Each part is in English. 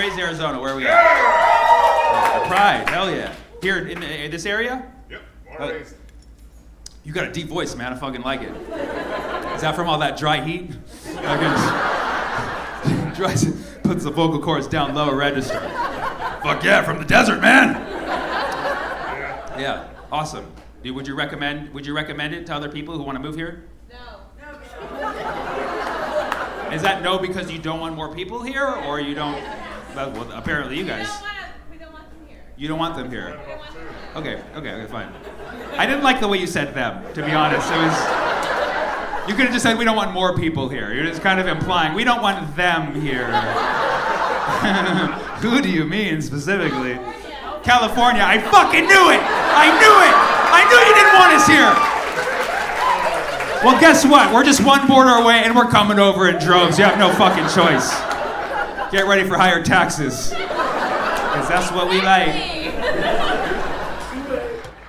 raised in Arizona. Where are we at? Pride. Hell yeah. Here in this area? Yep. Born and raised. You got a deep voice, man. I fucking like it. Is that from all that dry heat? Puts the vocal cords down low register. Fuck yeah, from the desert, man. Yeah, awesome. Dude, would you recommend it to other people who want to move here? No. Is that no because you don't want more people here, or you don't? Well, apparently you guys. We don't want them here. You don't want them here. We don't want them here. Okay, fine. I didn't like the way you said them, to be honest. You could have just said we don't want more people here. You're just kind of implying we don't want them here. Who do you mean specifically? California. I fucking knew it! I knew you didn't want us here! Well, guess what? We're just one border away and we're coming over in droves. You have no fucking choice. Get ready for higher taxes. Because that's what we like.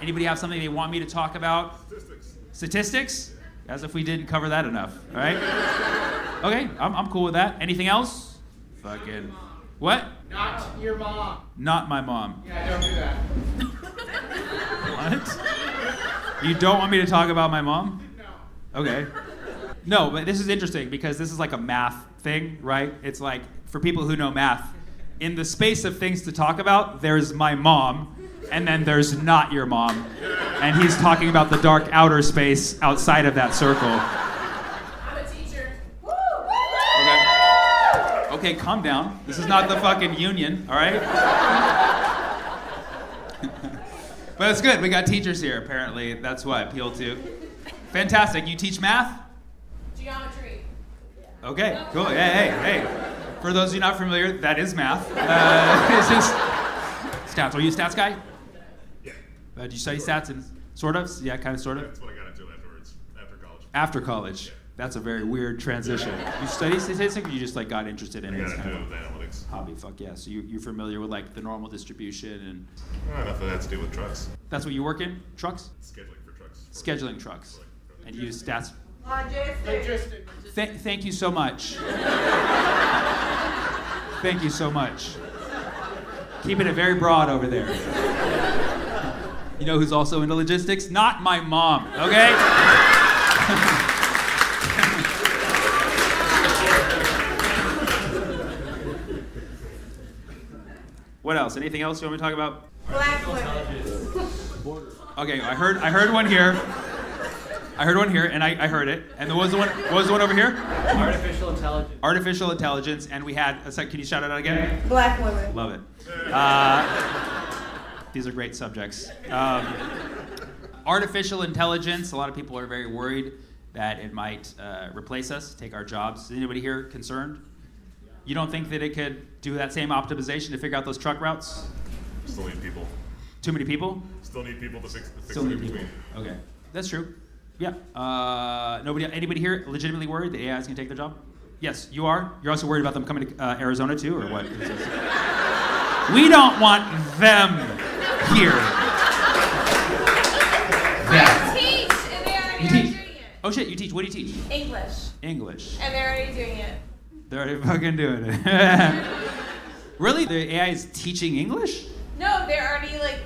Anybody have something they want me to talk about? Statistics? As if we didn't cover that enough, all right? Okay, I'm cool with that. Anything else? Fucking... What? Not your mom. Not my mom. Yeah, don't do that. What? You don't want me to talk about my mom? No. Okay. No, but this is interesting because this is like a math thing, right? It's like, for people who know math, in the space of things to talk about, there's my mom, and then there's not your mom. And he's talking about the dark outer space outside of that circle. I'm a teacher. Okay, calm down. This is not the fucking union, all right? But it's good. We got teachers here, apparently. That's what I appeal to. Fantastic. You teach math? Geometry. Okay, cool. Hey. For those of you not familiar, that is math. It's just stats. Are you a stats guy? Yeah. Do you study stats and sort of? Yeah, kind of, sort of? That's what I got into afterwards, after college. After college. That's a very weird transition. You study statistics, or you just like got interested in I it? got It's kind into of a analytics. hobby. Fuck yeah. So you're familiar with like the normal distribution and Enough of that to do with trucks. that's what you work in? Trucks? Scheduling for trucks. Scheduling trucks. And you use stats. Logistic. Thank you so much. Thank you so much. Keeping it very broad over there. You know who's also into logistics? Not my mom, okay? What else? Anything else you want me to talk about? Black women. Okay, I heard one here. I heard one here, and I heard it. And what was the one over here? Artificial intelligence. Artificial intelligence, and we had a sec. Can you shout it out again? Black women. Love it. These are great subjects. Artificial intelligence. A lot of people are very worried that it might replace us, take our jobs. Is anybody here concerned? You don't think that it could do that same optimization to figure out those truck routes? Still need people. Too many people? Still need people to fix Still it need in people. between. Okay, that's true. Yeah. Anybody here legitimately worried that AI is going to take their job? Yes, you are. You're also worried about them coming to Arizona too, or what? We don't want them here. I teach, and they already You are teach? doing it. Oh shit, you teach. What do you teach? English, English. and they're already doing it. They're already fucking doing it. Really? The AI is teaching English? No, they're already like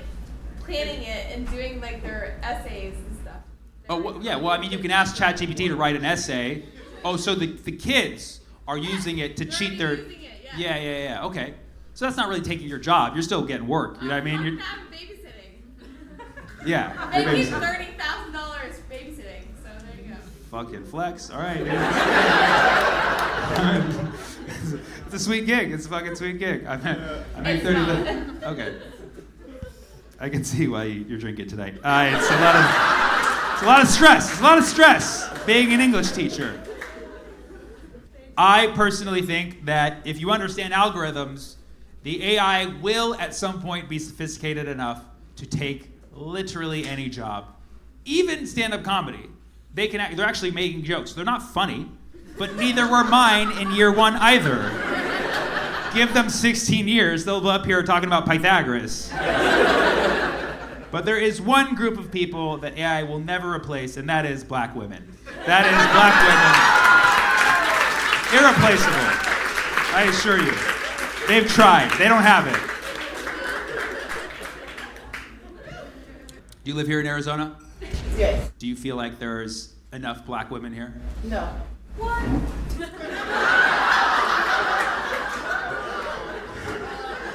planning it and doing like their essays and stuff. Oh, well, yeah. Well, I mean, you can ask ChatGPT to write an essay. Oh, so the kids are using it to cheat their... Using it, yeah. Yeah. Okay. So that's not really taking your job. You're still getting work. You know what I mean? I'm babysitting. Yeah. They you're keep babysitting. $30,000 babysitting, so there you go. Fucking flex. All right. It's a sweet gig. It's a fucking sweet gig. I made It's 30. not. Okay. I can see why you're drinking tonight. It's a lot of stress. It's a lot of stress being an English teacher. I personally think that if you understand algorithms, the AI will at some point be sophisticated enough to take literally any job, even stand-up comedy. They're actually making jokes. They're not funny, but neither were mine in year one either. Give them 16 years, they'll be up here talking about Pythagoras. But there is one group of people that AI will never replace, and that is black women. That is black women. Irreplaceable. I assure you. They've tried. They don't have it. Do you live here in Arizona? Yes. Do you feel like there's enough black women here? No. What?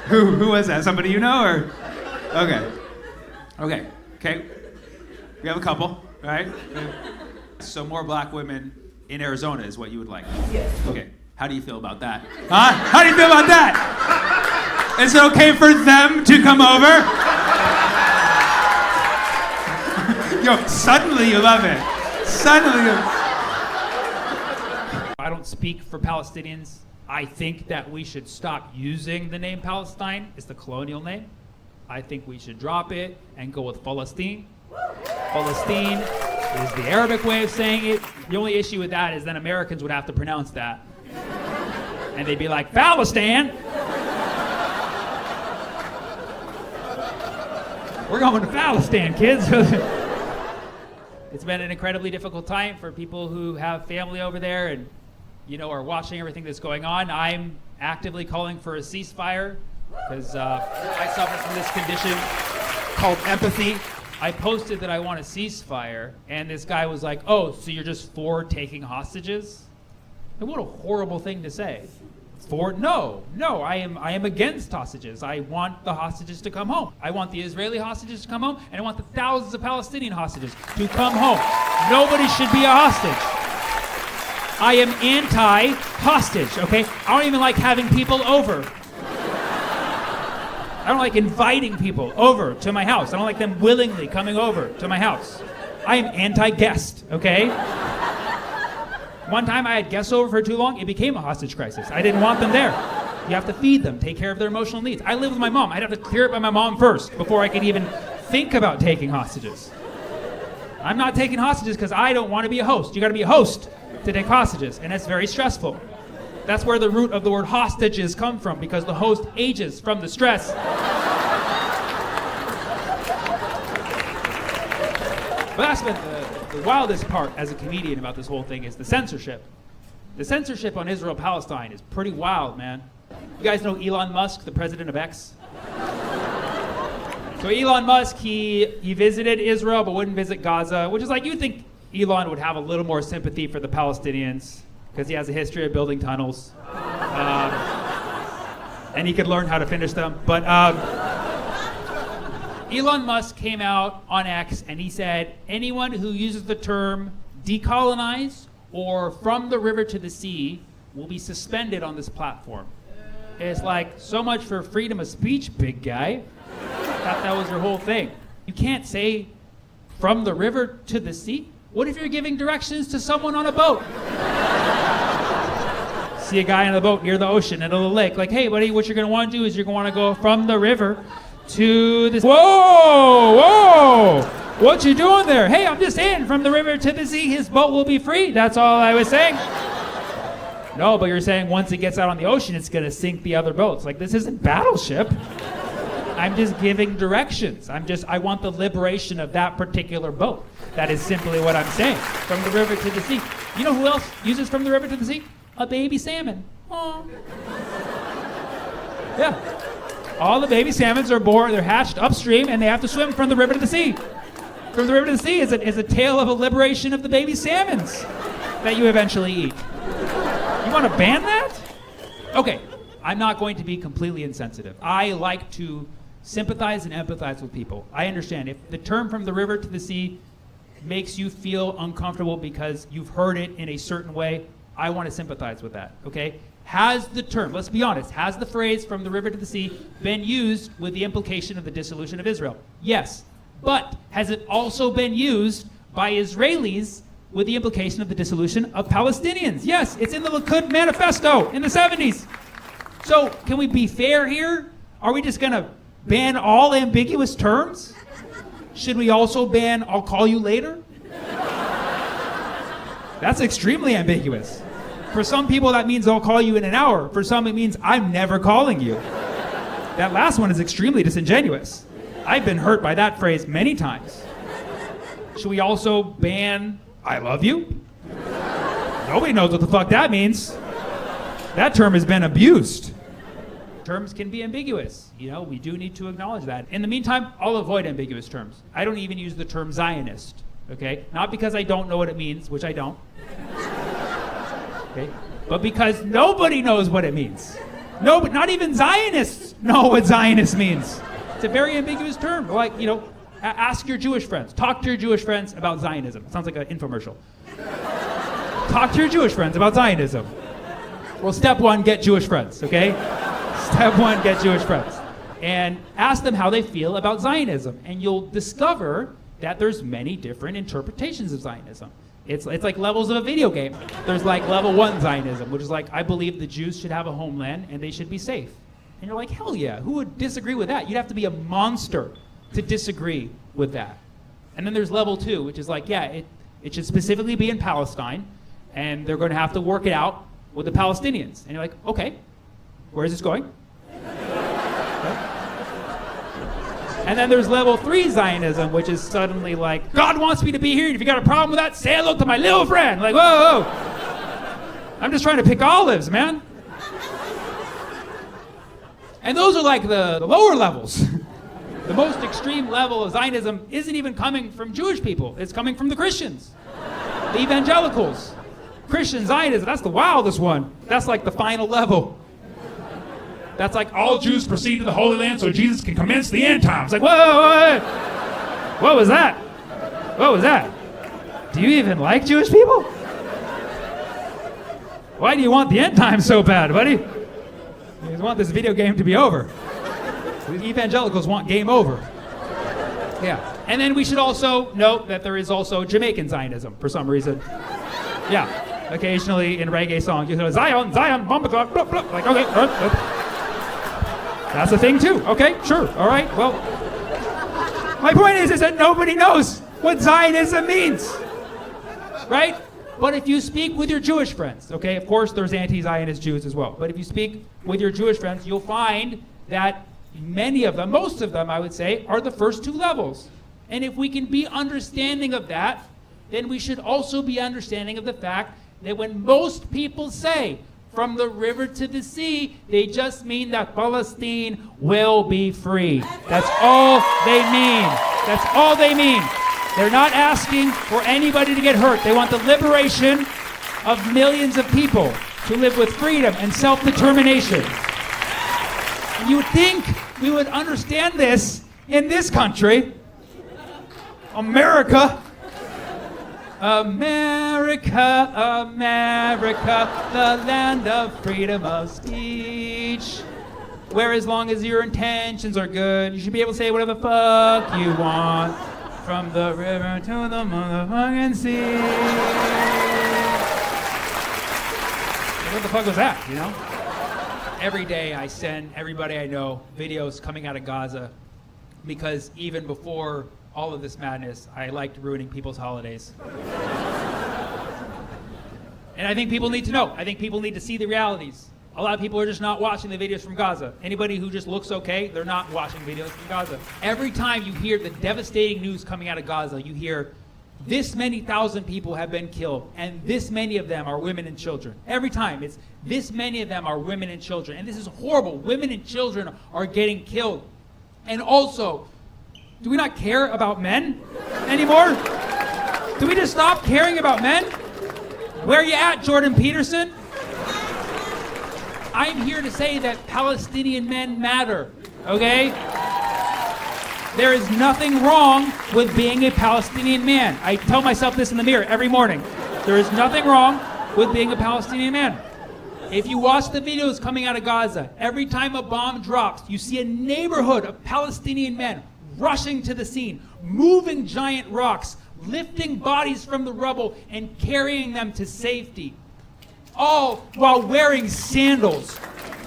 Who was that? Somebody you know, or? Okay. We have a couple, right? So more black women in Arizona is what you would like. Yes. Okay. How do you feel about that? Huh? How do you feel about that? Is it okay for them to come over? Yo, suddenly you love it. Suddenly you... I don't speak for Palestinians. I think that we should stop using the name Palestine. It's the colonial name. I think we should drop it and go with Palestine. Palestine is the Arabic way of saying it. The only issue with that is then Americans would have to pronounce that. And they'd be like, Palestine! We're going to Palestine, kids. It's been an incredibly difficult time for people who have family over there and, you know, are watching everything that's going on. I'm actively calling for a ceasefire because I suffer from this condition called empathy. I posted that I want a ceasefire, and this guy was like, oh, so you're just for taking hostages? And what a horrible thing to say. No, I am against hostages. I want the hostages to come home. I want the Israeli hostages to come home, and I want the thousands of Palestinian hostages to come home. Nobody should be a hostage. I am anti-hostage, okay? I don't even like having people over. I don't like inviting people over to my house. I don't like them willingly coming over to my house. I am anti-guest, okay? One time I had guests over for too long, it became a hostage crisis. I didn't want them there. You have to feed them, take care of their emotional needs. I live with my mom. I'd have to clear it by my mom first before I could even think about taking hostages. I'm not taking hostages because I don't want to be a host. You got to be a host to take hostages, and that's very stressful. That's where the root of the word hostages come from, because the host ages from the stress. But that's been the wildest part as a comedian about this whole thing is the censorship. The censorship on Israel-Palestine is pretty wild, man. You guys know Elon Musk, the president of X? So Elon Musk, he visited Israel but wouldn't visit Gaza, which is like, you'd think Elon would have a little more sympathy for the Palestinians because he has a history of building tunnels. And he could learn how to finish them. But Elon Musk came out on X and he said, anyone who uses the term decolonize or from the river to the sea will be suspended on this platform. And it's like, so much for freedom of speech, big guy. Thought that was your whole thing. You can't say from the river to the sea? What if you're giving directions to someone on a boat? See a guy on a boat near the ocean, in a little lake, like, hey buddy, what you're gonna wanna do is you're gonna wanna go from the river to the... Whoa! What you doing there? Hey, I'm just saying, from the river to the sea, his boat will be free. That's all I was saying. No, but you're saying once it gets out on the ocean, it's gonna sink the other boats. Like, this isn't Battleship. I'm just giving directions. I want the liberation of that particular boat. That is simply what I'm saying. From the river to the sea. You know who else uses from the river to the sea? A baby salmon. Aww. Yeah. All the baby salmons are born, they're hatched upstream, and they have to swim from the river to the sea. From the river to the sea is a tale of a liberation of the baby salmons that you eventually eat. You want to ban that? Okay, I'm not going to be completely insensitive. I like to sympathize and empathize with people. I understand if the term from the river to the sea makes you feel uncomfortable because you've heard it in a certain way, I want to sympathize with that, okay? Has the term, let's be honest, has the phrase from the river to the sea been used with the implication of the dissolution of Israel? Yes. But has it also been used by Israelis with the implication of the dissolution of Palestinians? Yes, it's in the Likud manifesto in the 70s. So can we be fair here? Are we just gonna ban all ambiguous terms? Should we also ban I'll call you later? That's extremely ambiguous. For some people that means I'll call you in an hour. For some it means I'm never calling you. That last one is extremely disingenuous. I've been hurt by that phrase many times. Should we also ban I love you? Nobody knows what the fuck that means. That term has been abused. terms can be ambiguous. We do need to acknowledge that. In the meantime, I'll avoid ambiguous terms. I don't even use the term Zionist, okay? Not because I don't know what it means, which I don't, okay? But because nobody knows what it means. No, but not even Zionists know what Zionist means. It's a very ambiguous term. Like, ask your Jewish friends. Talk to your Jewish friends about Zionism. Sounds like an infomercial. Talk to your Jewish friends about Zionism. Well, step one, get Jewish friends, okay? Step one, get Jewish friends. And ask them how they feel about Zionism. And you'll discover that there's many different interpretations of Zionism. It's like levels of a video game. There's like level 1 Zionism, which is like, I believe the Jews should have a homeland and they should be safe. And you're like, hell yeah, who would disagree with that? You'd have to be a monster to disagree with that. And then there's level 2, which is like, yeah, it should specifically be in Palestine, and they're going to have to work it out with the Palestinians. And you're like, okay, where is this going? Okay. And then there's level 3 Zionism, which is suddenly like, God wants me to be here. If you got a problem with that, say hello to my little friend. Like, whoa. I'm just trying to pick olives, man. And those are like the lower levels. The most extreme level of Zionism isn't even coming from Jewish people. It's coming from the Christians, the evangelicals. Christian Zionism, that's the wildest one. That's like the final level. That's like all Jews proceed to the Holy Land so Jesus can commence the end times. Like, whoa. What was that? What was that? Do you even like Jewish people? Why do you want the end times so bad, buddy? You just want this video game to be over. The evangelicals want game over. Yeah. And then we should also note that there is also Jamaican Zionism for some reason. Yeah. Occasionally in reggae songs, you hear Zion, bumper clock, blah, blah. Like, okay, that's a thing too. Okay, sure, all right. Well, my point is that nobody knows what Zionism means, right? But if you speak with your Jewish friends, okay, of course there's anti-Zionist Jews as well, but if you speak with your Jewish friends, you'll find that many of them, most of them, I would say, are the first 2 levels. And if we can be understanding of that, then we should also be understanding of the fact that when most people say, from the river to the sea, they just mean that Palestine will be free. That's all they mean. That's all they mean. They're not asking for anybody to get hurt. They want the liberation of millions of people to live with freedom and self-determination. And you would think we would understand this in this country, America. America, America, the land of freedom of speech. Where as long as your intentions are good, you should be able to say whatever the fuck you want. From the river to the motherfucking sea. What the fuck was that, Every day I send everybody I know videos coming out of Gaza because even before all of this madness, I liked ruining people's holidays. And I think people need to know. I think people need to see the realities. A lot of people are just not watching the videos from Gaza. Anybody who just looks okay, they're not watching videos from Gaza. Every time you hear the devastating news coming out of Gaza, you hear this many thousand people have been killed, and this many of them are women and children. Every time it's this many of them are women and children. And this is horrible. Women and children are getting killed. And also, do we not care about men anymore? Do we just stop caring about men? Where are you at, Jordan Peterson? I'm here to say that Palestinian men matter, okay? There is nothing wrong with being a Palestinian man. I tell myself this in the mirror every morning. There is nothing wrong with being a Palestinian man. If you watch the videos coming out of Gaza, every time a bomb drops, you see a neighborhood of Palestinian men rushing to the scene, moving giant rocks, lifting bodies from the rubble and carrying them to safety. All while wearing sandals.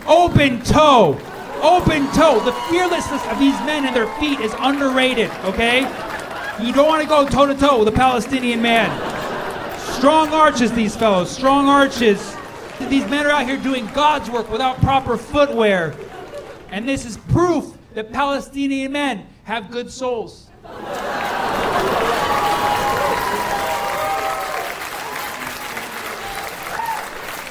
Open toe. Open toe. The fearlessness of these men and their feet is underrated, okay? You don't want to go toe to toe with a Palestinian man. Strong arches, these fellows. Strong arches. These men are out here doing God's work without proper footwear. And this is proof that Palestinian men have good souls.